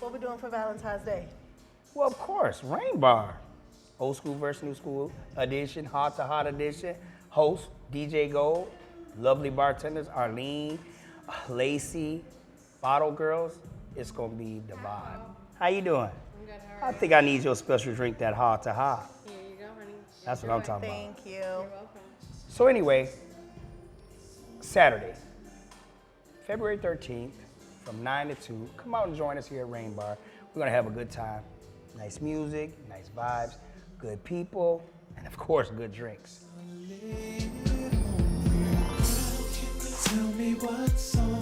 What we doing for Valentine's Day? Well, of course, Rain Bar. Old school versus new school edition, hot to hot edition. Host, DJ Gold. Lovely bartenders, Arlene, Lacey, Bottle Girls. It's gonna be the vibe. How you doing? I'm good. How are I you? think I need your special drink, that hot to hot. Here you go, honey. That's what I'm talking about. Thank you. You're welcome. So anyway, Saturday, February 13th, from 9 to 2, come out and join us here at Rain Bar. We're gonna have a good time. Nice music, nice vibes, good people, and of course, good drinks. Tell me what's on